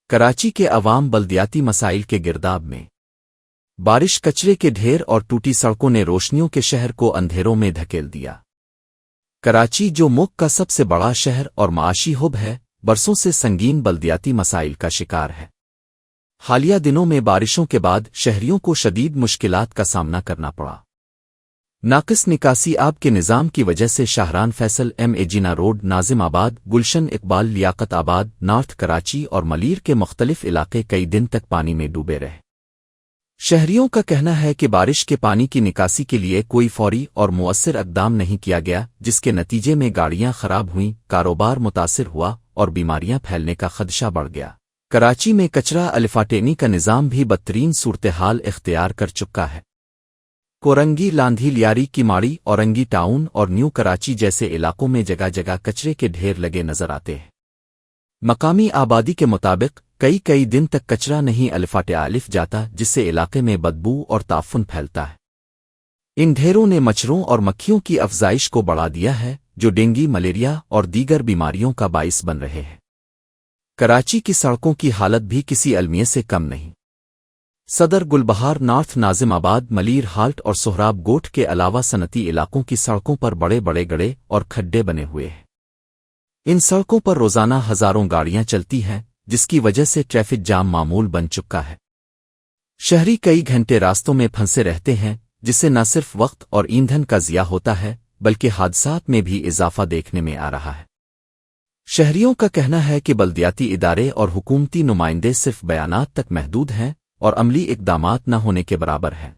کراچی کے عوام بلدیاتی مسائل کے گرداب میں بارش، کچرے کے ڈھیر اور ٹوٹی سڑکوں نے روشنیوں کے شہر کو اندھیروں میں دھکیل دیا۔ کراچی، جو ملک کا سب سے بڑا شہر اور معاشی ہب ہے، برسوں سے سنگین بلدیاتی مسائل کا شکار ہے۔ حالیہ دنوں میں بارشوں کے بعد شہریوں کو شدید مشکلات کا سامنا کرنا پڑا۔ ناقص نکاسی آب کے نظام کی وجہ سے شاہران فیصل، ایم اے جینا روڈ، ناظم آباد، گلشن اقبال، لیاقت آباد، نارتھ کراچی اور ملیر کے مختلف علاقے کئی دن تک پانی میں ڈوبے رہے۔ شہریوں کا کہنا ہے کہ بارش کے پانی کی نکاسی کے لیے کوئی فوری اور مؤثر اقدام نہیں کیا گیا، جس کے نتیجے میں گاڑیاں خراب ہوئیں، کاروبار متاثر ہوا اور بیماریاں پھیلنے کا خدشہ بڑھ گیا۔ کراچی میں کچرا الفاٹینی کا نظام بھی بدترین صورتحال اختیار کر چکا ہے۔ کورنگی، لاندھی، لیاری کی ماڑی، اورنگی ٹاؤن اور نیو کراچی جیسے علاقوں میں جگہ جگہ کچرے کے ڈھیر لگے نظر آتے ہیں۔ مقامی آبادی کے مطابق کئی دن تک کچرا نہیں الف جاتا، جس سے علاقے میں بدبو اور تعفن پھیلتا ہے۔ ان ڈھیروں نے مچھروں اور مکھیوں کی افزائش کو بڑھا دیا ہے، جو ڈینگی، ملیریا اور دیگر بیماریوں کا باعث بن رہے ہیں۔ کراچی کی سڑکوں کی حالت بھی کسی المیہ سے کم نہیں۔ صدر، گلبہار، نارتھ، ناظم آباد، ملیر، ہالٹ اور سہراب گوٹھ کے علاوہ صنعتی علاقوں کی سڑکوں پر بڑے بڑے گڑھے اور کھڈے بنے ہوئے ہیں۔ ان سڑکوں پر روزانہ ہزاروں گاڑیاں چلتی ہیں، جس کی وجہ سے ٹریفک جام معمول بن چکا ہے۔ شہری کئی گھنٹے راستوں میں پھنسے رہتے ہیں، جس سے نہ صرف وقت اور ایندھن کا ضیاع ہوتا ہے بلکہ حادثات میں بھی اضافہ دیکھنے میں آ رہا ہے۔ شہریوں کا کہنا ہے کہ بلدیاتی ادارے اور حکومتی نمائندے صرف بیانات تک محدود ہیں اور عملی اقدامات نہ ہونے کے برابر ہیں۔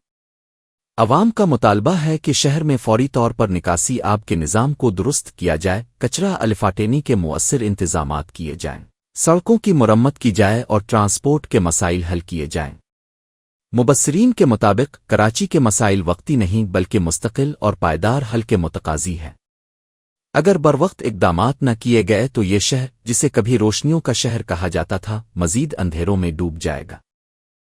عوام کا مطالبہ ہے کہ شہر میں فوری طور پر نکاسی آب کے نظام کو درست کیا جائے، کچرا الفاٹینی کے مؤثر انتظامات کیے جائیں، سڑکوں کی مرمت کی جائے اور ٹرانسپورٹ کے مسائل حل کیے جائیں۔ مبصرین کے مطابق کراچی کے مسائل وقتی نہیں بلکہ مستقل اور پائیدار حل کے متقاضی ہے۔ اگر بروقت اقدامات نہ کیے گئے تو یہ شہر، جسے کبھی روشنیوں کا شہر کہا جاتا تھا، مزید اندھیروں میں ڈوب جائے گا۔